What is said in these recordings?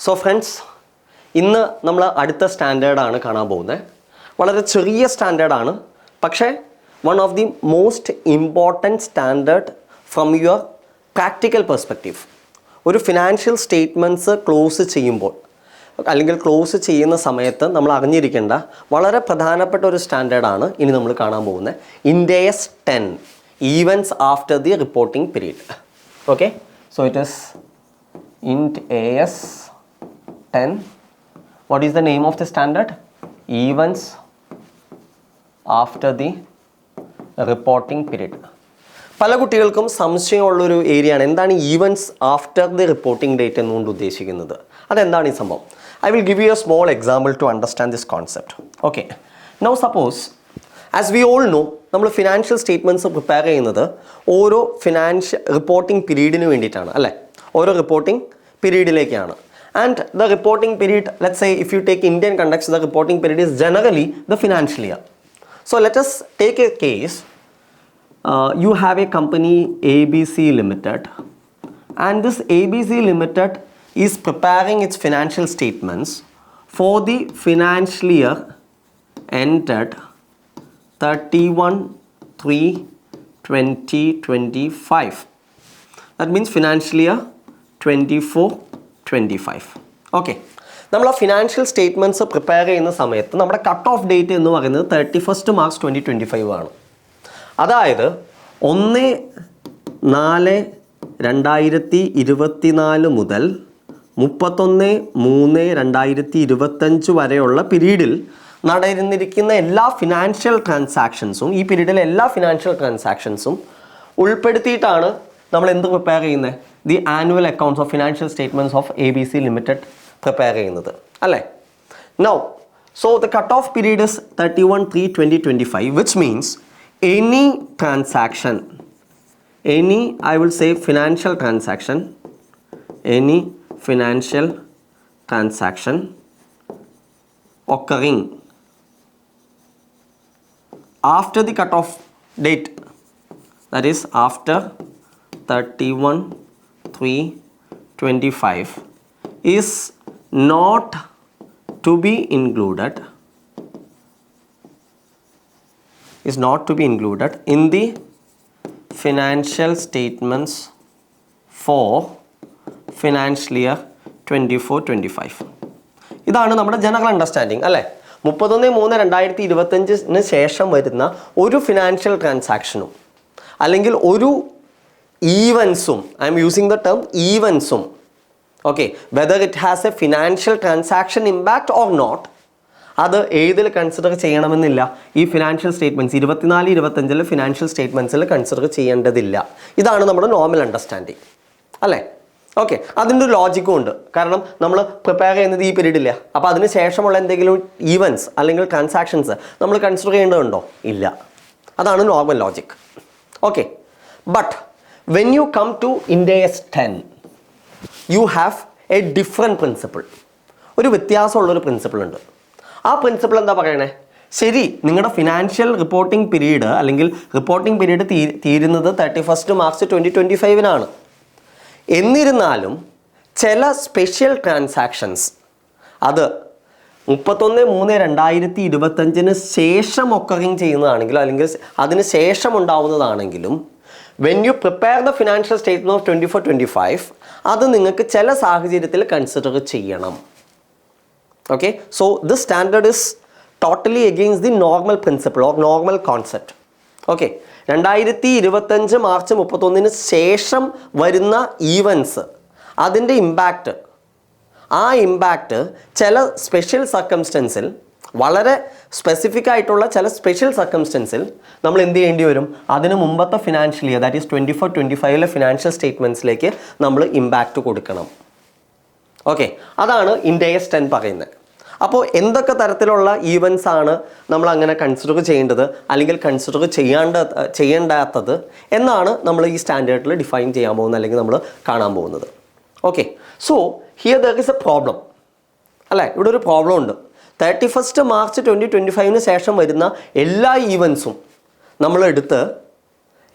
So friends, ഇന്ന് നമ്മൾ അടുത്ത സ്റ്റാൻഡേർഡാണ് കാണാൻ പോകുന്നത്. വളരെ ചെറിയ സ്റ്റാൻഡേർഡാണ്, പക്ഷേ one of the most important standard from your practical perspective. ഒരു ഫിനാൻഷ്യൽ സ്റ്റേറ്റ്മെൻറ്റ്സ് ക്ലോസ് ചെയ്യുമ്പോൾ അല്ലെങ്കിൽ ക്ലോസ് ചെയ്യുന്ന സമയത്ത് നമ്മൾ അറിഞ്ഞിരിക്കേണ്ട വളരെ പ്രധാനപ്പെട്ട ഒരു സ്റ്റാൻഡേർഡാണ് ഇനി നമ്മൾ കാണാൻ പോകുന്നത്. Ind AS 10 events after the reporting period. Okay, so it is Ind AS 10. What is the name of the standard? Events after the reporting period. പല കുട്ടികൾക്കും സംശയമുള്ളൊരു ഏരിയയാണ് എന്താണ് events after the reporting date എന്നുകൊണ്ട് ഉദ്ദേശിക്കുന്നത്. അതെന്താണ് ഈ സംഭവം? I will give you a small example to understand this concept. Okay, now suppose, as we all know, നമ്മൾ ഫിനാൻഷ്യൽ സ്റ്റേറ്റ്മെൻറ്റ്സ് പ്രിപ്പയർ ചെയ്യുന്നത് ഓരോ ഫിനാൻഷ്യൽ റിപ്പോർട്ടിംഗ് പീരീഡിന് വേണ്ടിയിട്ടാണ്, അല്ലേ? ഓരോ reporting പീരീഡിലേക്കാണ്. And the reporting period, let's say if you take Indian context, the reporting period is generally the financial year. So let us take a case. You have a company ABC Limited, and this ABC Limited is preparing its financial statements for the financial year ended 31/3/2025. That means financial year 24-25. Okay, നമ്മൾ ആ financial statements prepare ചെയ്യുന്ന സമയത്ത് നമ്മുടെ cut off date എന്ന് പറയുന്നത് 31 March 2025 ആണ്. അതായത് 1/4/2024 മുതൽ 31/3/2025 വരെയുള്ള പീരീഡിൽ നടന്നിരിക്കുന്ന എല്ലാ ഫിനാൻഷ്യൽ ട്രാൻസാക്ഷൻസും, ഈ പീരീഡിലെ എല്ലാ ഫിനാൻഷ്യൽ ട്രാൻസാക്ഷൻസും ഉൾപ്പെടുത്തിയിട്ടാണ് നമ്മൾ എന്ത് പ്രിപ്പയർ ചെയ്യുന്നത്? The annual accounts of financial statements of ABC Limited prepare ചെയ്യുന്നത്, അല്ലേ? Now, so the cut off period is 31/3/2025, which means any transaction, any, I will say financial transaction, any financial transaction occurring after the cutoff date, that is after 31/3/25, is not to be included in the financial statements for financial year 24-25. ഇതാണ് നമ്മുടെ general understanding, അല്ലേ? 31/3/2025 ശേഷം വരുന്ന ഒരു financial ട്രാൻസാക്ഷനും അല്ലെങ്കിൽ ഒരു ഈവൻസും, I am using the term ഈവൻസും, okay, whether it has a financial transaction impact or not, അത് ഏതിൽ കൺസിഡർ ചെയ്യണമെന്നില്ല. ഈ ഫിനാൻഷ്യൽ സ്റ്റേറ്റ്മെൻറ്റ്സ് 24-25 ഫിനാൻഷ്യൽ സ്റ്റേറ്റ്മെൻറ്റ്സിൽ കൺസിഡർ ചെയ്യേണ്ടതില്ല. ഇതാണ് നമ്മുടെ നോർമൽ അണ്ടർസ്റ്റാൻഡിങ്, അല്ലേ? ഓക്കെ, അതിൻ്റെ ഒരു ലോജിക്കും ഉണ്ട്. കാരണം നമ്മൾ പ്രിപ്പയർ ചെയ്യുന്നത് ഈ പീരീഡില്ല, അപ്പോൾ അതിന് ശേഷമുള്ള എന്തെങ്കിലും ഈവൻസ് അല്ലെങ്കിൽ ട്രാൻസാക്ഷൻസ് നമ്മൾ കൺസിഡർ ചെയ്യേണ്ടതുണ്ടോ? ഇല്ല. അതാണ് normal logic. Okay, but when you come to Ind AS 10, you have a different principle. ഒരു വ്യത്യാസമുള്ളൊരു പ്രിൻസിപ്പിൾ ഉണ്ട്. ആ പ്രിൻസിപ്പിൾ എന്താ പറയണേ? ശരി, നിങ്ങളുടെ ഫിനാൻഷ്യൽ റിപ്പോർട്ടിംഗ് പീരീഡ് അല്ലെങ്കിൽ റിപ്പോർട്ടിംഗ് പീരീഡ് തീരുന്നത് 31 March 2025 എന്നിരുന്നാലും ചില സ്പെഷ്യൽ ട്രാൻസാക്ഷൻസ് അത് 31/3/2025 ശേഷം ഒക്കറിങ് ചെയ്യുന്നതാണെങ്കിലും അല്ലെങ്കിൽ അതിന് ശേഷം ഉണ്ടാവുന്നതാണെങ്കിലും when you prepare the financial statement of 24-25, അത് നിങ്ങൾക്ക് ചില സാഹചര്യത്തിൽ കൺസിഡർ ചെയ്യണം. Okay, so this standard is totally against the normal principle or normal concept. Okay, 2025 March 31 ശേഷം വരുന്ന ഈവൻസ്, അതിൻ്റെ ഇമ്പാക്റ്റ്, ആ ഇമ്പാക്റ്റ് ചില സ്പെഷ്യൽ സർക്കംസ്റ്റൻസിൽ, വളരെ സ്പെസിഫിക് ആയിട്ടുള്ള ചില സ്പെഷ്യൽ സർക്കംസ്റ്റൻസിൽ നമ്മൾ എന്ത് ചെയ്യേണ്ടി വരും? അതിന് മുമ്പത്തെ financial year, that is 24-25 financial സ്റ്റേറ്റ്മെൻറ്റ്സിലേക്ക് നമ്മൾ ഇമ്പാക്റ്റ് കൊടുക്കണം. ഓക്കെ, അതാണ് Ind AS 10 പറയുന്നത്. അപ്പോൾ എന്തൊക്കെ തരത്തിലുള്ള ഈവൻസ് ആണ് നമ്മൾ അങ്ങനെ കൺസിഡർ ചെയ്യേണ്ടത് അല്ലെങ്കിൽ കൺസിഡർ ചെയ്യേണ്ടാത്തത് എന്നാണ് നമ്മൾ ഈ സ്റ്റാൻഡേർഡിൽ ഡിഫൈൻ ചെയ്യാൻ പോകുന്നത് അല്ലെങ്കിൽ നമ്മൾ കാണാൻ പോകുന്നത്. Okay, so here there is A problem, അല്ലേ? ഇവിടെ ഒരു പ്രോബ്ലം ഉണ്ട്. 31 March 2025 ശേഷം വരുന്ന എല്ലാ ഈവൻസും നമ്മളെടുത്ത്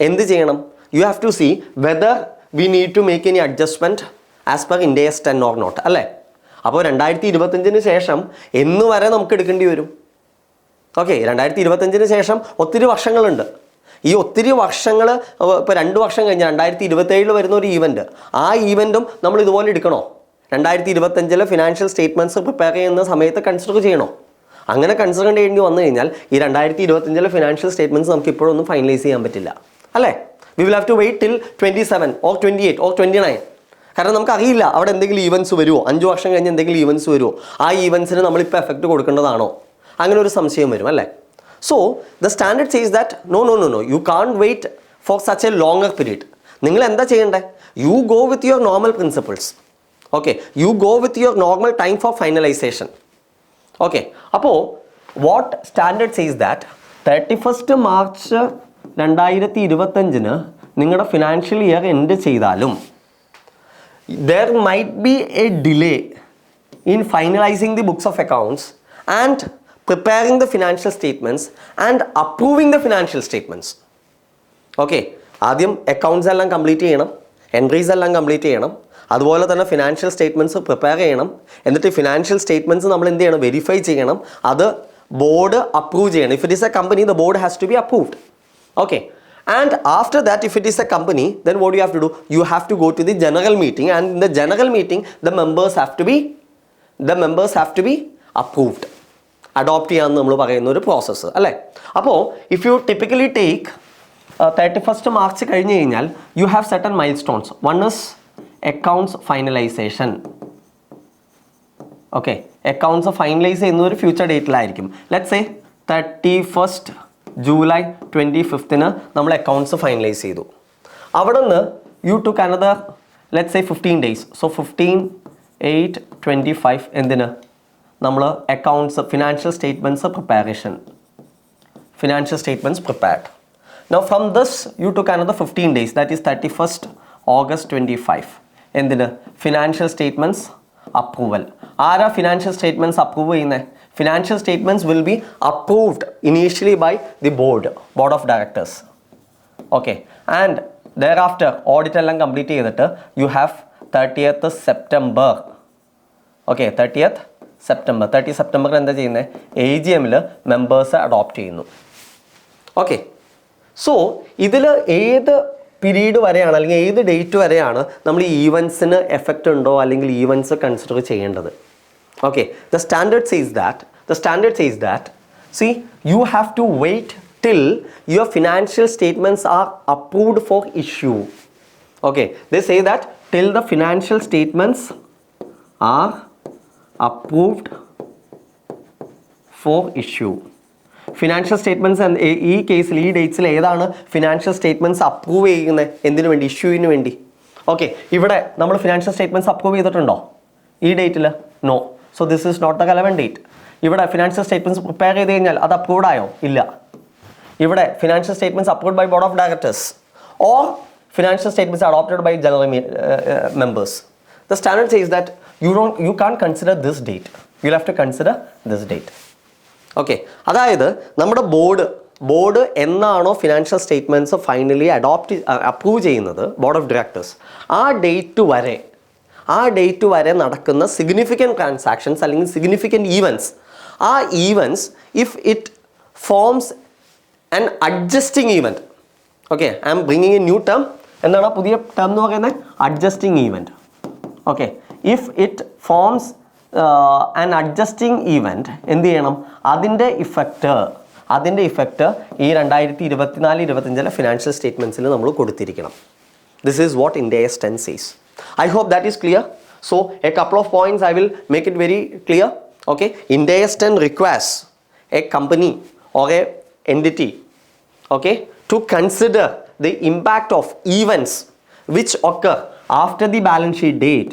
എന്ത് ചെയ്യണം? You have to see whether we need to make any adjustment as per Ind AS 10 or not, അല്ലേ? അപ്പോൾ 2025 ശേഷം എന്ന് വരെ നമുക്ക് എടുക്കേണ്ടി വരും. ഓക്കെ, 2025 ശേഷം ഒത്തിരി വർഷങ്ങളുണ്ട്. ഈ ഒത്തിരി വർഷങ്ങൾ ഇപ്പോൾ 2 വർഷം കഴിഞ്ഞ് 2027 വരുന്ന ഒരു ഈവൻറ്റ്, ആ ഈവൻറ്റും നമ്മൾ ഇതുപോലെ എടുക്കണോ? 2025 ഫിനാൻഷ്യൽ സ്റ്റേറ്റ്മെൻറ്റ്സ് പ്രിപ്പയർ ചെയ്യുന്ന സമയത്ത് കൺസിഡർ ചെയ്യണോ? അങ്ങനെ കൺസിഡർ ചെയ്യേണ്ടി വന്നു കഴിഞ്ഞാൽ ഈ 2025 ഫിനാൻഷ്യൽ സ്റ്റേറ്റ്മെൻറ്റ്സ് നമുക്ക് ഇപ്പോഴൊന്നും ഫൈനലൈസ് ചെയ്യാൻ പറ്റില്ല, അല്ലേ? We will have to wait till 27 or 28 or 29. കാരണം നമുക്കറിയില്ല അവിടെ എന്തെങ്കിലും ഈവൻറ്റ്സ് വരുമോ, 5 വർഷം കഴിഞ്ഞ് എന്തെങ്കിലും ഈവൻറ്റ്സ് വരുമോ, ആ ഈവൻറ്റ്സിന് നമ്മളിപ്പോൾ എഫക്റ്റ് കൊടുക്കേണ്ടതാണോ, അങ്ങനെ ഒരു സംശയം വരും, അല്ലേ? So the standard says that no you can't wait for such a longer period. നിങ്ങൾ എന്താ ചെയ്യേണ്ടത്? You go with your normal principles. Okay, you go with your normal time for finalisation. Okay, അപ്പോൾ what standard says that 31 March 2025 നിങ്ങളുടെ financial year end ചെയ്താലും there might be a delay in finalizing the books of accounts and preparing the financial statements and approving the financial statements. Okay, ആദ്യം accounts എല്ലാം complete ചെയ്യണം, entries എല്ലാം complete ചെയ്യണം, അതുപോലെ തന്നെ financial statements prepare ചെയ്യണം. എന്നിട്ട് ഫിനാൻഷ്യൽ സ്റ്റേറ്റ്മെൻറ്റ്സ് നമ്മൾ എന്ത് ചെയ്യണം? വെരിഫൈ ചെയ്യണം, അത് ബോർഡ് അപ്രൂവ് ചെയ്യണം. If it is a company, the board has to be approved. Okay, and after that, if it is a company, then what you have to do? You have to go to the general meeting, and in the general meeting the members have to be approved. Adopt ചെയ്യാന്ന് നമ്മൾ പറയുന്ന ഒരു process, അല്ലേ? അപ്പോൾ if you typically take 31st March കഴിഞ്ഞ് കഴിഞ്ഞാൽ you have certain milestones. One is accounts finalization. Okay, accounts finalise ചെയ്യുന്ന ഒരു future ഡേറ്റിലായിരിക്കും. Let's say 31st July 25th നമ്മൾ അക്കൗണ്ട്സ് ഫൈനലൈസ് ചെയ്തു. അവിടെ നിന്ന് you took another let's say 15 days. So 15/8/25 എന്തിന്? നമ്മൾ accounts financial statements preparation, financial statements prepared. Now from this you took another 15 days, that is 31st August 25. എന്തിന്? Financial statements approval. ആരാ financial statements approve ചെയ്യുന്നത്? Financial statements will be approved initially by the board of directors. Okay, and thereafter audit എല്ലാം complete ചെയ്തിട്ട് you have 30th September. Okay, 30th September 30 September എന്താ ചെയ്യുന്നത്? AGMൽ members adopt ചെയ്യുന്നു. Okay, so ഇതിൽ ഏത് period വരെയാണ് അല്ലെങ്കിൽ ഏത് ഡേറ്റ് വരെയാണ് നമ്മൾ ഈ ഈവൻസിന് എഫക്റ്റ് ഉണ്ടോ അല്ലെങ്കിൽ ഈവൻസ് കൺസിഡർ ചെയ്യേണ്ടത്? Okay, the standard says that see, you have to wait till your financial statements are approved for issue. Okay, they say that till the financial statements are approved for issue. Financial statements ഈ കേസിൽ ഈ ഡേറ്റ്സിൽ ഏതാണ് financial statements approve ചെയ്യുന്നത്? എന്തിനു വേണ്ടി? ഇഷ്യൂവിന് വേണ്ടി. Okay, ഇവിടെ നമ്മൾ ഫിനാൻഷ്യൽ സ്റ്റേറ്റ്മെൻറ്റ്സ് അപ്രൂവ് ചെയ്തിട്ടുണ്ടോ ഈ ഡേറ്റിൽ? No. So this is not the relevant date. ഇവിടെ ഫിനാൻഷ്യൽ സ്റ്റേറ്റ്മെൻറ്റ്സ് പ്രിപ്പയർ ചെയ്ത് കഴിഞ്ഞാൽ അത് അപ്രൂവ്ഡ് ആയോ? ഇല്ല. ഇവിടെ financial statements approved by board of directors or financial statements adopted by general members. The standard says that you can't consider this date. You'll have to consider this date. Okay, അതായത് നമ്മുടെ board എന്നാണോ financial statements finally approve ചെയ്യുന്നത് board of directors, ആ date വരെ നടക്കുന്ന significant transactions അല്ലെങ്കിൽ significant events, ആ events if it forms an adjusting event. Okay, I am bringing a new term. എന്താണ് പുതിയ ടേം എന്ന് പറയുന്നത്? Adjusting event. Okay, if it forms an adjusting event എന്ത് ചെയ്യണം? അതിൻ്റെ ഇഫക്റ്റ് ഈ 2024-25 ഫിനാൻഷ്യൽ സ്റ്റേറ്റ്മെൻറ്റ്സിൽ നമ്മൾ കൊടുത്തിരിക്കണം. This is what Ind AS 10 says. I hope that is clear. So a couple of points I will make it very clear. Okay, Ind AS 10 requires a company or a entity, okay, to consider the impact of events which occur after the balance sheet date.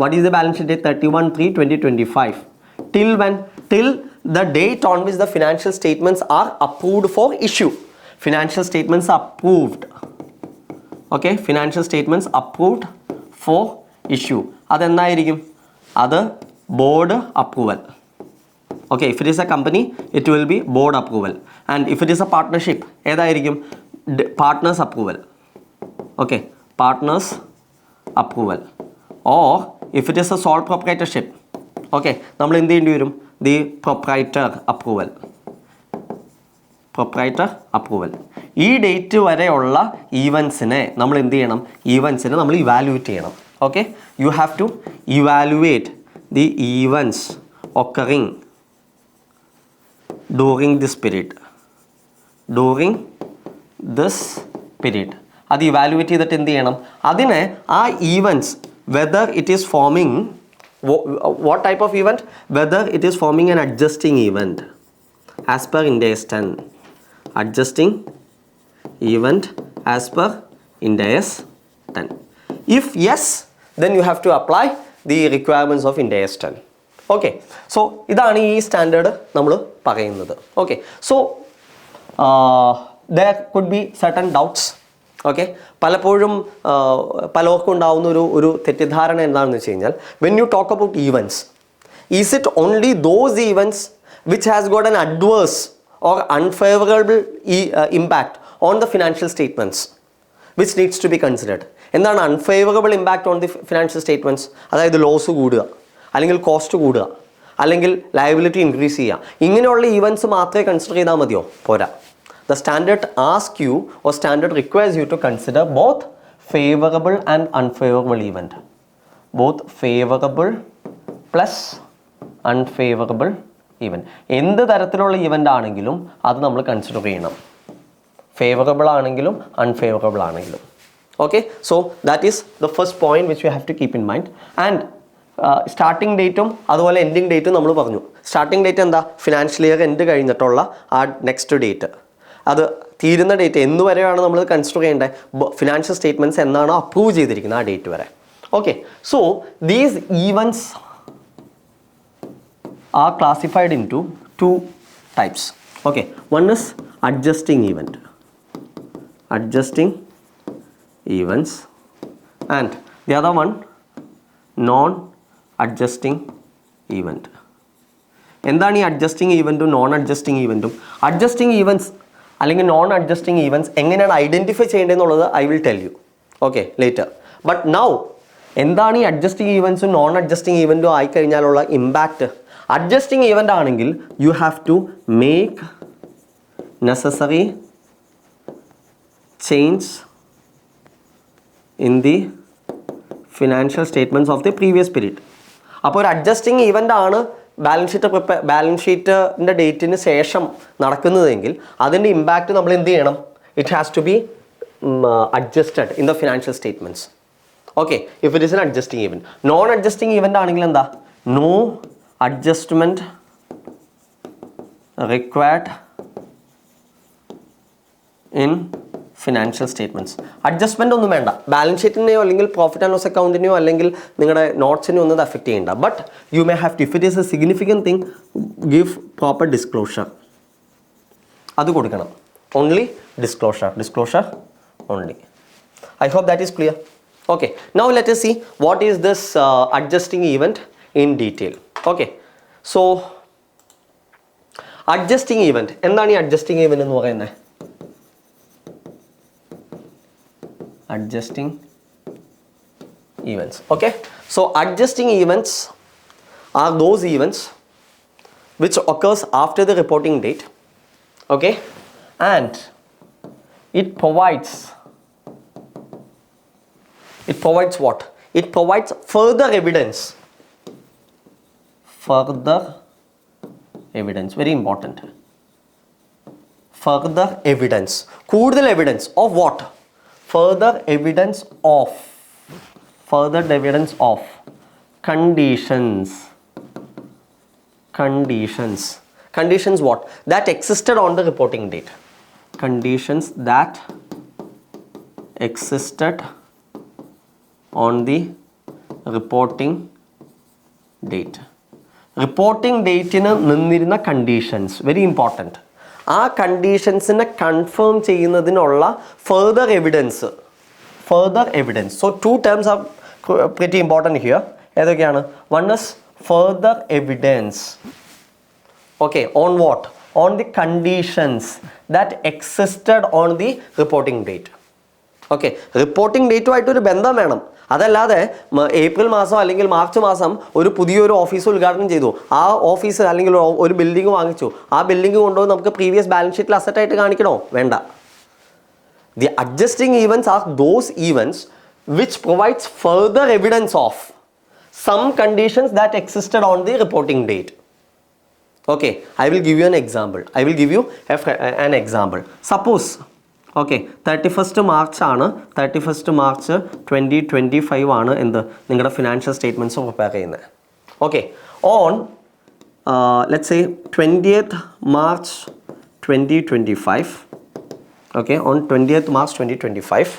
What is the balance sheet date? 31/3/2025. Till when? Till the date on which the financial statements are approved for issue. Financial statements approved. Okay, financial statements approved for issue. അതെന്തായിരിക്കും? അത് board approval. Okay, if it is a company, it will be board approval. And if it is a partnership, ഏതായിരിക്കും? Partners approval. Okay, partners approval. Or if it is a sole proprietorship, okay, നമ്മൾ എന്ത് ചെയ്യേണ്ടി വരും? The proprietor approval. ഈ date വരെയുള്ള ഈവൻസിനെ നമ്മൾ എന്ത് ചെയ്യണം? ഈവൻസിനെ നമ്മൾ ഇവാലുവേറ്റ് ചെയ്യണം. Okay, you have to evaluate the events occurring during this period. അത് ഇവാലുവേറ്റ് ചെയ്തിട്ട് എന്ത് ചെയ്യണം? അതിനെ ആ events whether it is forming what type of event? Whether it is forming an adjusting event as per Ind AS 10. Adjusting event as per Ind AS 10. If yes, then you have to apply the requirements of Ind AS 10. Okay, so ഇതാണ് ഈ standard നമ്മൾ പറയുന്നത്. Okay, so there could be certain doubts. Okay, പലപ്പോഴും പലർക്കും ഉണ്ടാവുന്ന ഒരു തെറ്റിദ്ധാരണ എന്താണെന്ന് വെച്ച് കഴിഞ്ഞാൽ, when you talk about events, is it only those events which has got an adverse or unfavourable impact on the financial statements which needs to be considered? എന്താണ് unfavourable impact on the financial statements? അതായത് loss കൂടുക, അല്ലെങ്കിൽ cost കൂടുക, അല്ലെങ്കിൽ liability increase ചെയ്യുക. ഇങ്ങനെയുള്ള events മാത്രമേ consider ചെയ്താൽ മതിയോ? പോരാ. The standard asks you, or standard requires you to consider both favorable and unfavorable event. Both favorable plus unfavorable event. എന്ത് തരത്തിലുള്ള ഇവൻ്റ് ആണെങ്കിലും അത് നമ്മൾ കൺസിഡർ ചെയ്യണം. ഫേവറബിൾ ആണെങ്കിലും അൺഫേവറബിൾ ആണെങ്കിലും. Okay, so that is the first point which you have to keep in mind. And starting ഡേറ്റും അതുപോലെ എൻഡിങ് ഡേറ്റും നമ്മൾ പറഞ്ഞു. സ്റ്റാർട്ടിംഗ് ഡേറ്റ് എന്താ? ഫിനാൻഷ്യൽ ഇയർ എൻഡ് കഴിഞ്ഞിട്ടുള്ള ആ നെക്സ്റ്റ് ഡേറ്റ്. അത് തീരുന്ന ഡേറ്റ് എന്ന് വരെയാണ് നമ്മൾ കൺസിഡർ ചെയ്യേണ്ടത്? ഫിനാൻഷ്യൽ സ്റ്റേറ്റ്മെൻറ്റ്സ് എന്നാണോ അപ്രൂവ് ചെയ്തിരിക്കുന്നത് ആ ഡേറ്റ് വരെ. Okay, so these events are classified into 2 types. Okay, one is adjusting event, and the other one non-adjusting event. എന്താണ് ഈ അഡ്ജസ്റ്റിംഗ് ഈവൻറ്റും നോൺ അഡ്ജസ്റ്റിംഗ് ഈവൻറ്റും? അഡ്ജസ്റ്റിംഗ് ഈവൻറ്റ്സ് അല്ലെങ്കിൽ നോൺ അഡ്ജസ്റ്റിംഗ് ഈവൻറ്റ്സ് എങ്ങനെയാണ് ഐഡൻറ്റിഫൈ ചെയ്യേണ്ടതെന്നുള്ളത് I will tell you. Okay, later. But now എന്താണ് ഈ adjusting ഈവൻറ്റ്സും നോൺ അഡ്ജസ്റ്റിംഗ് ഈവൻറ്റും ആയിക്കഴിഞ്ഞാലുള്ള ഇമ്പാക്റ്റ്? അഡ്ജസ്റ്റിംഗ് ഈവൻ്റ് ആണെങ്കിൽ you have to make necessary change in the financial statements of the previous period. അപ്പോൾ ഒരു അഡ്ജസ്റ്റിംഗ് ഈവൻ്റ് ആണ് ബാലൻസ് ഷീറ്റിൻ്റെ ഡേറ്റിന് ശേഷം നടക്കുന്നതെങ്കിൽ അതിൻ്റെ ഇമ്പാക്റ്റ് നമ്മൾ എന്ത് ചെയ്യണം? It has to be adjusted in the financial statements. Okay, if it is an adjusting event. Non adjusting event ആണെങ്കിൽ എന്താ? No adjustment required in financial statements. Adjustment ഒന്നും വേണ്ട. ബാലൻസ് ഷീറ്റിനെയോ അല്ലെങ്കിൽ പ്രോഫിറ്റ് ആൻഡ് ലോസ് അക്കൗണ്ടിനെയോ അല്ലെങ്കിൽ നിങ്ങളുടെ നോട്ട്സിനെയോ ഒന്നും അഫക്റ്റ് ചെയ്യേണ്ട. But you may have to, if it is a significant thing, give proper disclosure. അത് കൊടുക്കണം. Only disclosure only. I hope that is clear. Okay, now let us see what is this adjusting event in detail. Okay, so adjusting event, എന്താണ് ഈ adjusting event എന്ന് പറയുന്നത്? Adjusting events. Okay, so adjusting events are those events which occurs after the reporting date. Okay, and it provides what? It provides further evidence. Very important. Further evidence. കൂടുതൽ evidence of what? Further evidence of conditions what? That existed on the reporting date. Conditions that existed on the reporting date. Reporting date in നിന്നിരുന്ന conditions, very important. ആ കണ്ടീഷൻസിനെ confirm ചെയ്യുന്നതിനുള്ള further evidence. So 2 terms are pretty important here. ഏതൊക്കെയാണ്? One is further evidence. Okay, on what? On the conditions that existed on the reporting date. Okay, reporting ഡേറ്റുമായിട്ടൊരു ബന്ധം വേണം. അതല്ലാതെ April മാസം അല്ലെങ്കിൽ March മാസം ഒരു പുതിയൊരു ഓഫീസ് ഉദ്ഘാടനം ചെയ്തു, ആ ഓഫീസ് അല്ലെങ്കിൽ ഒരു ബിൽഡിംഗ് വാങ്ങിച്ചു, ആ ബിൽഡിംഗ് കൊണ്ടുപോയി നമുക്ക് പ്രീവിയസ് ബാലൻസ് ഷീറ്റിൽ അസറ്റായിട്ട് കാണിക്കണോ? വേണ്ട. The adjusting events are those events which provides further evidence of some conditions that existed on the reporting date. Okay, I will give you an example. I will give you an example. Suppose, okay, 31st March ആണ്, 31st March 2025 ആണ് എന്ത് നിങ്ങളുടെ financial statements prepare ചെയ്യുന്നത്. Okay, on let's say 20th March 2025. Okay, on 20th March 2025,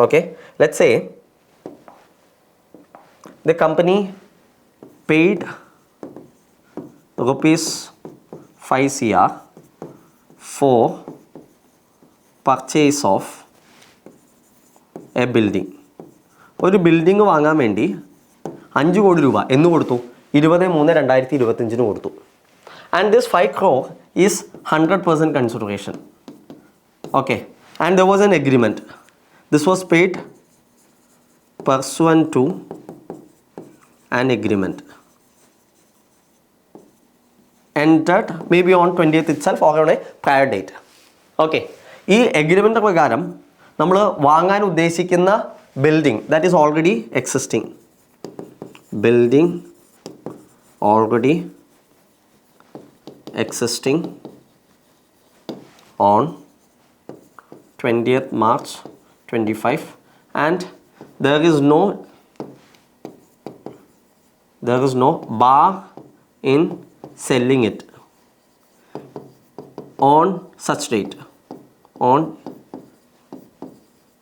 okay, let's say the company paid rupees 5 crore for purchase of a building. ഒരു building വാങ്ങാൻ വേണ്ടി 5 കോടി രൂപ എന്ന് കൊടുത്തു, 23/2025 കൊടുത്തു. And this 5 crore is 100% consideration. Okay, and there was an agreement. This was paid pursuant to an agreement entered maybe on 20th itself or on a prior date. Okay, ഈ agreement പ്രകാരം നമ്മൾ വാങ്ങാൻ ഉദ്ദേശിക്കുന്ന building that is already existing, building already existing on 20th March 25, and there is no bar in selling it on such date, on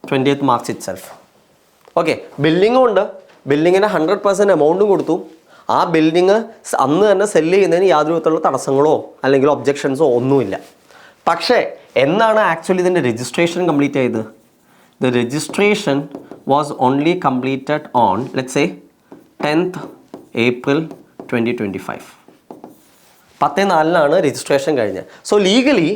20th March itself. Okay, ബിൽഡിങ്ങും ഉണ്ട്, ബിൽഡിങ്ങിന് 100% എമൗണ്ടും കൊടുത്തു. ആ building അന്ന് തന്നെ സെല്ല് ചെയ്യുന്നതിന് യാതൊരു വിധത്തിലുള്ള തടസ്സങ്ങളോ അല്ലെങ്കിൽ ഒബ്ജെക്ഷൻസോ ഒന്നുമില്ല. പക്ഷേ എന്നാണ് ആക്ച്വലി ഇതിൻ്റെ രജിസ്ട്രേഷൻ കംപ്ലീറ്റ് ചെയ്തത്? The registration was only completed on let's say 10th April 2025. 10/4 registration കഴിഞ്ഞത്. So legally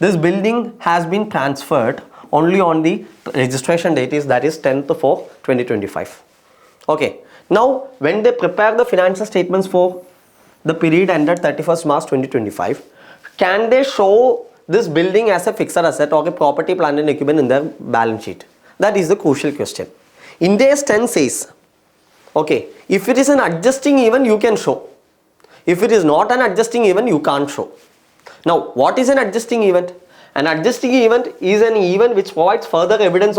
this building has been transferred only on the registration date that is 10th for 2025. Okay, now when they prepare the financial statements for the period ended 31st March 2025, can they show this building as a fixed asset or a property, plant and equipment in their balance sheet? That is the crucial question. Ind AS 10 says, okay, if it is an adjusting event, you can show. If it is not an adjusting event, you can't show. Now, what is an adjusting event? An adjusting event is an event which provides further evidence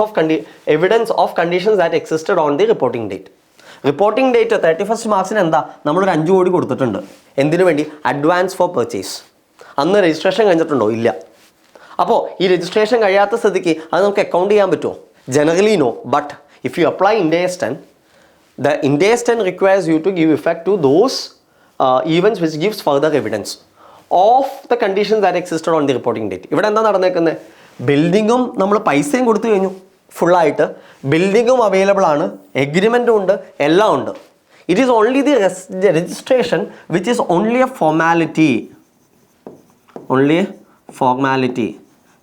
of conditions that existed on the reporting date. Reporting date 31st മാർച്ചിന് എന്താ നമ്മളൊരു 5 കോടി കൊടുത്തിട്ടുണ്ട്. എന്തിനു വേണ്ടി? Advance four purchase. അന്ന് registration കഴിഞ്ഞിട്ടുണ്ടോ? ഇല്ല. അപ്പോൾ ഈ രജിസ്ട്രേഷൻ കഴിയാത്ത സ്ഥിതിക്ക് അത് നമുക്ക് അക്കൗണ്ട് ചെയ്യാൻ പറ്റുമോ? Generally no. But if you apply Ind AS 10, the Ind AS 10 requires you to give effect to those events which gives further evidence of the conditions that existed on the reporting date. ഇവിടെ എന്താ നടന്നേക്കുന്നത്? ബിൽഡിങ്ങും നമ്മൾ പൈസയും കൊടുത്തു കഴിഞ്ഞു ഫുള്ളായിട്ട്, ബിൽഡിങ്ങും available ആണ്, എഗ്രിമെൻറ്റും ഉണ്ട്, എല്ലാം ഉണ്ട്. It is only the registration which is only A formality. Only a formality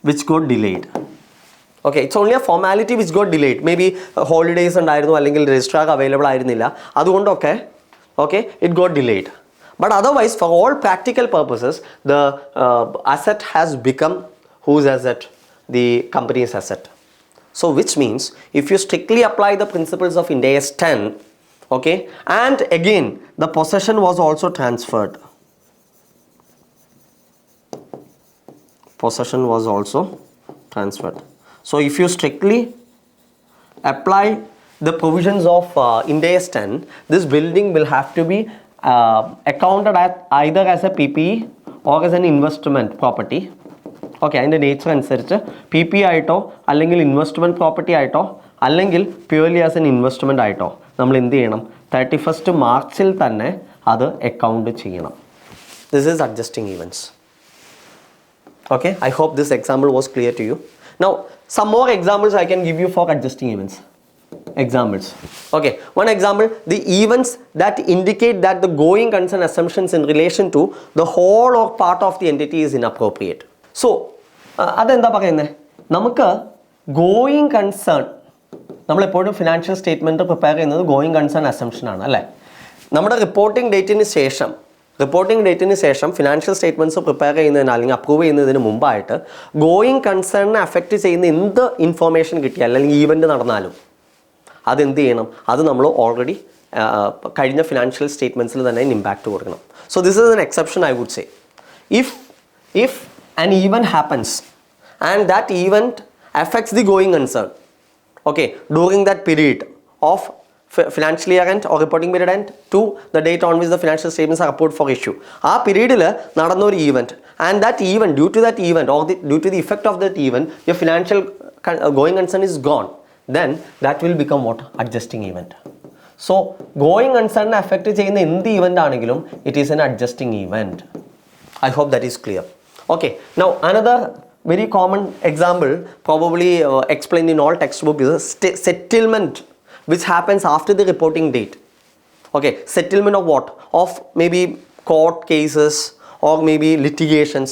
which got delayed. Okay, it's only a formality which got delayed. Maybe holidays ഉണ്ടായിരുന്നു, അല്ലെങ്കിൽ രജിസ്ട്രാർ അവൈലബിൾ ആയിരുന്നില്ല, അതുകൊണ്ടൊക്കെ okay, it got delayed. But otherwise, for all practical purposes, the asset has become whose asset? The company's asset. So which means if you strictly apply the principles of Ind AS 10, okay, and again the possession was also transferred. Possession was also transferred. So if you strictly apply the provisions of Ind AS 10, this building will have to be accounted at either as a PPE or as an investment property. Okay, അതിൻ്റെ nature അനുസരിച്ച് PPE ആയിട്ടോ അല്ലെങ്കിൽ investment property ആയിട്ടോ അല്ലെങ്കിൽ purely as an investment ആയിട്ടോ നമ്മൾ എന്ത് ചെയ്യണം? 31st മാർച്ചിൽ തന്നെ അത് അക്കൗണ്ട് ചെയ്യണം. This is adjusting events. Okay, I hope this example was clear to you. Now, some more examples I can give you for adjusting events. Examples. Okay, one example, the events that indicate that the going concern assumptions in relation to the whole or part of the entity is inappropriate. So, അതെന്താ പറയുന്നത്? നമുക്ക് going concern നമ്മളെപ്പോഴും financial statement prepare ചെയ്യുന്നത് going concern assumption ആണ് അല്ലേ. നമ്മുടെ reporting ഡേറ്റിന് ശേഷം ഫിനാൻഷ്യൽ സ്റ്റേറ്റ്മെൻറ്റ്സ് പ്രിപ്പയർ ചെയ്യുന്നതിന് അല്ലെങ്കിൽ അപ്രൂവ് ചെയ്യുന്നതിന് മുമ്പായിട്ട് ഗോയിങ് കൺസേണിനെ അഫക്റ്റ് ചെയ്യുന്ന എന്ത് ഇൻഫോർമേഷൻ കിട്ടിയാലും അല്ലെങ്കിൽ ഈവൻറ്റ് നടന്നാലും അതെന്ത് ചെയ്യണം, അത് നമ്മൾ ഓൾറെഡി കഴിഞ്ഞ ഫിനാൻഷ്യൽ സ്റ്റേറ്റ്മെൻറ്റ്സിൽ തന്നെ ഇമ്പാക്റ്റ് കൊടുക്കണം. So this is an exception I would say. If an event happens and that event affects the going concern, okay, during that period of financial year end or reporting period end to the date on which the financial statements are reported for issue, ആ പീരീഡിൽ നടന്ന ഒരു event and that event, due to that event or due to the effect of that event, your financial going concern is gone, then that will become what? Adjusting event. So going concern affect ചെയ്യുന്ന എന്ത് event ആണെങ്കിലും it is an adjusting event. I hope that is clear. Okay, now another very common example probably explained in all textbook is a settlement which happens after the reporting date. Okay, settlement of what? Of maybe court cases or maybe litigations.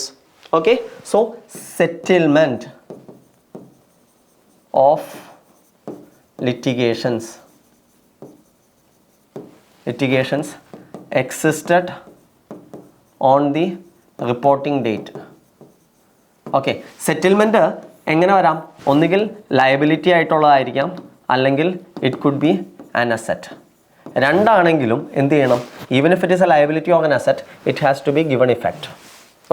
Okay, so settlement of litigations existed on the reporting date. Okay, settlement എങ്ങനെ വരാം? ഒന്നുകിൽ liability ആയിട്ടുള്ളതായിരിക്കാം, അല്ലെങ്കിൽ it could be an asset. രണ്ടാണെങ്കിലും എന്ത് ചെയ്യണം? Even if it is a liability of an asset, it has to be given effect.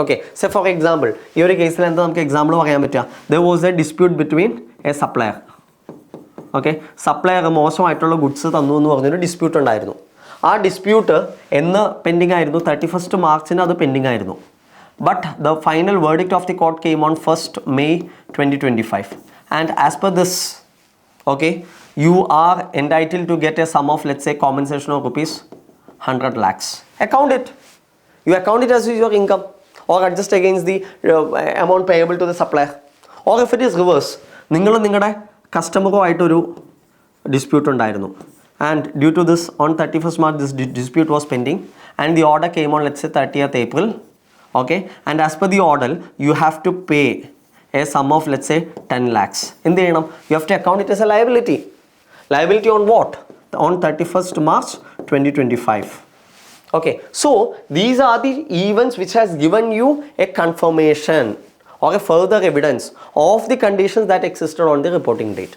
Okay, say for example ഈ ഒരു കേസിൽ എന്താ നമുക്ക് എക്സാമ്പിൾ പറയാൻ പറ്റുക? There was a dispute between a supplier. Okay, supplier മോശമായിട്ടുള്ള ഗുഡ്സ് തന്നു എന്ന് പറഞ്ഞൊരു ഡിസ്പ്യൂട്ട് ഉണ്ടായിരുന്നു. ആ ഡിസ്പ്യൂട്ട് എന്ന് പെൻഡിങ് ആയിരുന്നു? 31st മാർച്ചിന് അത് പെൻഡിങ് ആയിരുന്നു. But the final verdict of the court came on 1st May 2025. And as per this, okay, you are entitled to get a sum of, let's say, compensation of rupees 100 lakhs. Account it. You account it as your income or adjust against the amount payable to the supplier. Or if it is reverse, നിങ്ങളും നിങ്ങളുടെ കസ്റ്റമറും ആയിട്ടൊരു dispute ഉണ്ടായിരുന്നു. And due to this, on 31st March, this dispute was pending and the order came on, let's say, 30th April. Okay, and as per the order, you have to pay a sum of, let's say, 10 lakhs. In the end, you have to account it as a liability. Liability on what? On 31st March 2025. Okay, so these are the events which has given you a confirmation or a further evidence of the conditions that existed on the reporting date.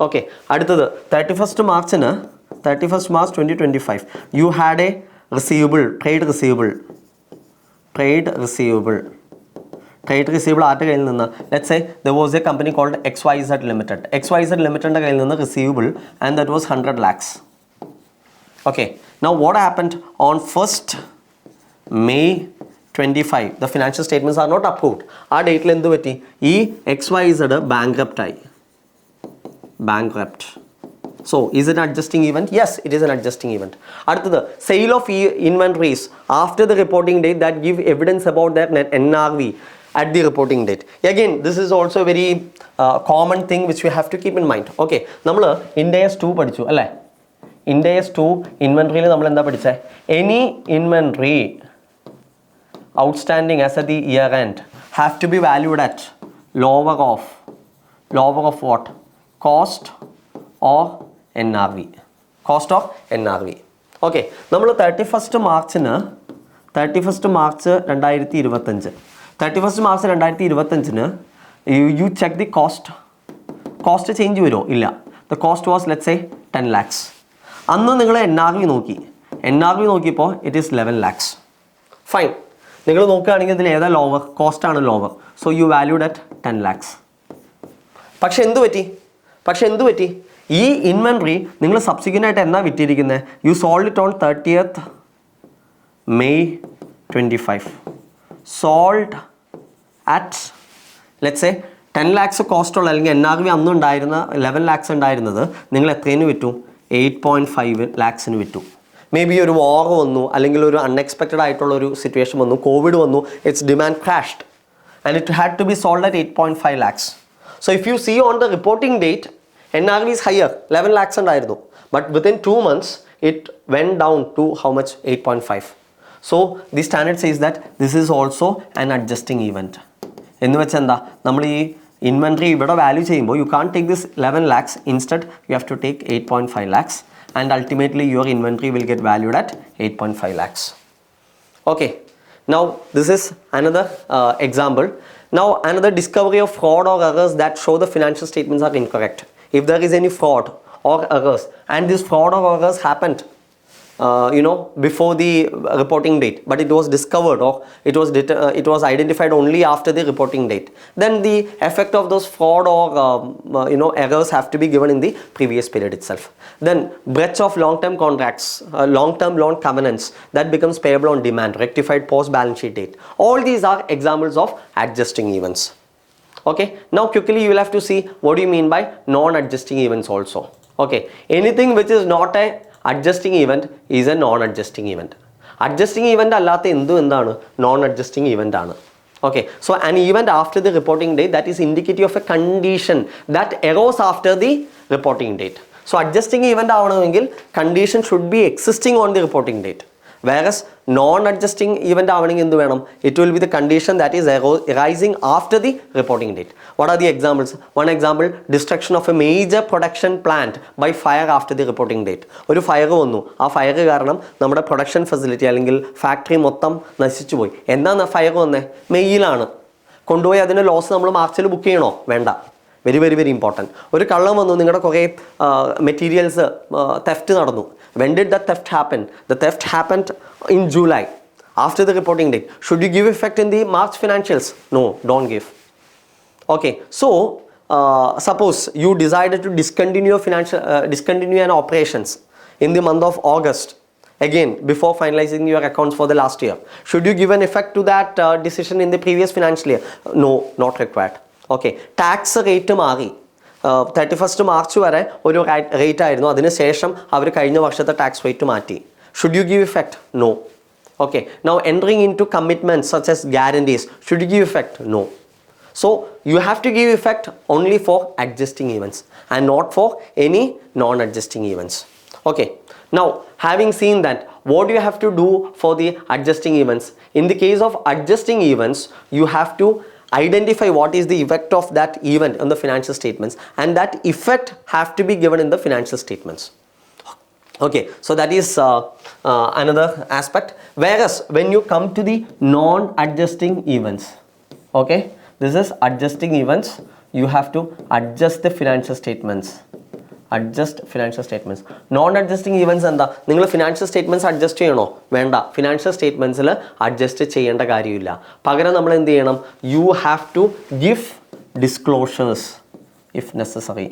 Okay, അടുത്തത് 31st March 2025, you had a receivable, trade receivable ആരുടെ കയ്യിൽ നിന്ന്? let's say there was a company called 𝗪𝗟𝗔𝗦𝗪𝗓 Limited and receivable, and that was 100 lakhs. Okay, now what happened on 1st May 25? The financial statements are not approved. ആ ഡേറ്റിൽ എന്ത് പറ്റി? ഈ 𝗪𝗪𝗔 bankrupt. So is it an adjusting event? Yes, it is an adjusting event. അടുത്തത് sale of inventories after the reporting date that give evidence about their net NRV at the reporting date. Again, this is also a very common thing which we have to keep in mind. Okay, നമ്മൾ Ind AS 2 പഠിച്ചു അല്ലേ? Ind AS 2 ഇൻവെൻട്രിയിൽ നമ്മൾ എന്താ പഠിച്ചത്? Any inventory outstanding as at the year end have to be valued at lower of what? Cost or NRV. Cost of NRV. Okay, നമ്മൾ 31st March 2025 you check the cost change വരുമോ? ഇല്ല. The cost was, let's say, 10 lakhs. അന്ന് നിങ്ങൾ NRV നോക്കിയപ്പോൾ it is 11 lakhs. Fine. നിങ്ങൾ നോക്കുകയാണെങ്കിൽ ഇതിൽ ഏതാ ലോവർ? കോസ്റ്റ് ആണ് lower. So you valued at 10 lakhs. പക്ഷെ എന്ത് പറ്റി? ഈ ഇൻവെൻട്രി നിങ്ങൾ സബ്സിക്വൻ്റ് ആയിട്ട് എന്നാ വിറ്റിരിക്കുന്നത്? You sold it on 30th May 25. Sold at, let's say 10 lakhs cost ഉള്ള, അല്ലെങ്കിൽ NRV അന്ന് ഉണ്ടായിരുന്ന 11 lakhs ഉണ്ടായിരുന്നത് നിങ്ങൾ എത്രയിന് വിറ്റു? 8.5 lakhs വിറ്റു. മേ ബി ഒരു വാർ വന്നു, അല്ലെങ്കിൽ ഒരു അൺഎക്സ്പെക്റ്റഡ് ആയിട്ടുള്ള ഒരു സിറ്റുവേഷൻ വന്നു, കോവിഡ് വന്നു, it's demand crashed and it had to be sold at 8.5 lakhs. So if you see on the reporting date NRV is higher, 11 lakhs ഉണ്ടായിരുന്നു, but within 2 months it went down to how much? 8.5. So the standard says that this is also an adjusting event. എന്ന് വെച്ചാൽ എന്താ? നമ്മൾ ഈ inventory ഇവിടെ value ചെയ്യുമ്പോൾ you can't take this 11 lakhs, instead you have to take 8.5 lakhs and ultimately your inventory will get valued at 8.5 lakhs. Okay, now this is another example. Now another discovery of fraud or errors that show the financial statements are incorrect. If there is any fraud or errors and this fraud or errors happened before the reporting date, but it was discovered or it was identified only after the reporting date, then the effect of those fraud or errors have to be given in the previous period itself. Then breach of long-term contracts, long-term loan covenants, that becomes payable on demand, rectified post balance sheet date. All these are examples of adjusting events. Okay, now quickly you will have to see what do you mean by non-adjusting events also. Okay, anything which is not a adjusting event is a non-adjusting event. Adjusting event അല്ലാത്ത എന്താണ് non-adjusting event ആണ്. Okay, so an event after the reporting date that is indicative of a condition that arose after the reporting date. So adjusting event ആവണമെങ്കിൽ condition should be existing on the reporting date. Whereas non-adjusting event ആവണമെങ്കിൽ എന്ത് വേണം? It will be the condition that is arising after the reporting date. What are the examples? One example, destruction of a major production plant by fire after the reporting date. ഒരു fire വന്നു, ആ fire കാരണം നമ്മുടെ production facility അല്ലെങ്കിൽ factory മൊത്തം നശിച്ചു പോയി. എന്താണ് ഫയർ വന്നേ? മെയ്യിലാണ്. കൊണ്ടുപോയി അതിൻ്റെ ലോസ് നമ്മൾ മാർച്ചിൽ ബുക്ക് ചെയ്യണോ? വേണ്ട. Very very very important. ഒരു കള്ളം വന്നു, നിങ്ങളുടെ കുറേ മെറ്റീരിയൽസ് തെഫ്റ്റ് നടന്നു. When did that theft happen? The theft happened in July after the reporting date. Should you give effect in the March financials? No, don't give. Okay, so suppose you decided to discontinue an operations in the month of August, again before finalizing your accounts for the last year. Should you give an effect to that decision in the previous financial year? No, not required. Okay, tax rate മാറി. 31st March വരെ ഒരു rate ആയിരുന്നു, അതിനുശേഷം അവർ കഴിഞ്ഞ വർഷത്തെ tax rate മാറ്റി. Should you give effect? No. Okay, now entering into commitments such as guarantees, should you give effect? No. So you have to give effect only for adjusting events and not for any non-adjusting events. Okay, now having seen that, what do you have to do for the adjusting events? In the case of adjusting events, you have to identify what is the effect of that event on the financial statements, and that effect have to be given in the financial statements. Okay, so that is another aspect. Whereas when you come to the non-adjusting events, okay, this is adjusting events, you have to adjust the financial statements. Adjust financial statements. Non-adjusting events എന്താ? നിങ്ങൾ financial statements adjust ചെയ്യണോ? വേണ്ട. Financial സ്റ്റേറ്റ്മെൻറ്റ്സിൽ adjust ചെയ്യേണ്ട കാര്യമില്ല. പകരം നമ്മൾ എന്ത് ചെയ്യണം? You have to give disclosures if necessary.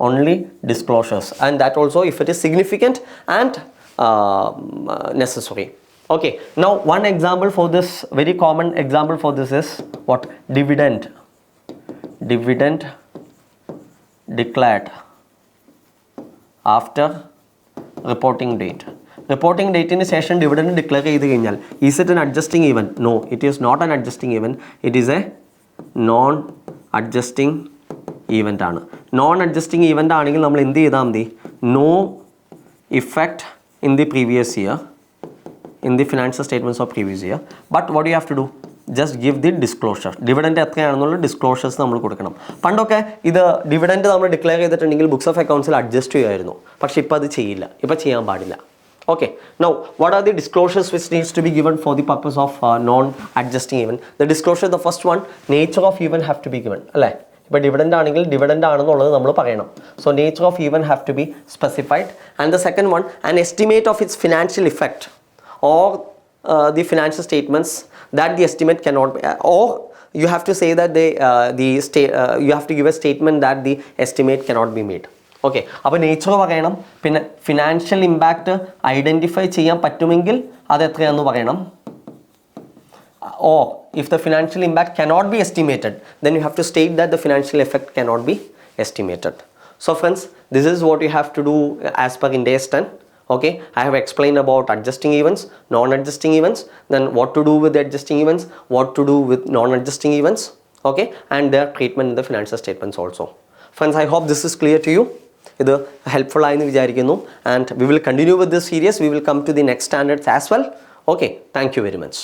Only disclosures, and that also if it is significant and necessary. Okay, now one example for this, very common example for this is what? Dividend declared after reporting date. Reporting date in session dividend declare ചെയ്ത് കഴിഞ്ഞാൽ is it an adjusting event? No, it is not an adjusting event. It is a non-adjusting event ആണ്. Non-adjusting event ആണെങ്കിൽ നമ്മൾ എന്ത് ചെയ്താൽ മതി? No effect in the previous year, in the financial statements of previous year. But what do you have to do? Just give the disclosure. Dividend എത്രയാണെന്നുള്ള disclosures നമ്മൾ കൊടുക്കണം. പണ്ടൊക്കെ ഇത് ഡിവിഡൻഡ് നമ്മൾ ഡിക്ലെയർ ചെയ്തിട്ടുണ്ടെങ്കിൽ ബുക്സ് ഓഫ് അക്കൗണ്ട്സിൽ അഡ്ജസ്റ്റ് ചെയ്യുമായിരുന്നു. പക്ഷേ ഇപ്പോൾ അത് ചെയ്യില്ല, ഇപ്പോൾ ചെയ്യാൻ പാടില്ല. Okay, now what are the disclosures which needs to be given for the purpose of non-adjusting event? The disclosure, the first one, nature of event have to be given. അല്ലേ? ഇപ്പോൾ ഡിവിഡൻഡ് ആണെങ്കിൽ ഡിവിഡൻഡ് ആണെന്നുള്ളത് നമ്മൾ പറയണം. So nature of event have to be specified. And the second one, an estimate of its financial effect or the financial statements that the estimate cannot be, or you have to say that you have to give a statement that the estimate cannot be made. Okay, അപ്പോൾ nature പറയണം, പിന്നെ financial impact identify ചെയ്യാൻ പറ്റുമെങ്കിൽ അത് എത്രയാണെന്ന് പറയണം. Or if the financial impact cannot be estimated, then you have to state that the financial effect cannot be estimated. So friends, this is what you have to do as per Ind AS 10. Okay, I have explained about adjusting events, non-adjusting events, then what to do with the adjusting events, what to do with non-adjusting events, okay, and their treatment in the financial statements also. Friends, I hope this is clear to you. ഇത് helpful ആയെന്ന് വിചാരിക്കുന്നു. And we will continue with this series. We will come to the next standards as well. Okay, thank you very much.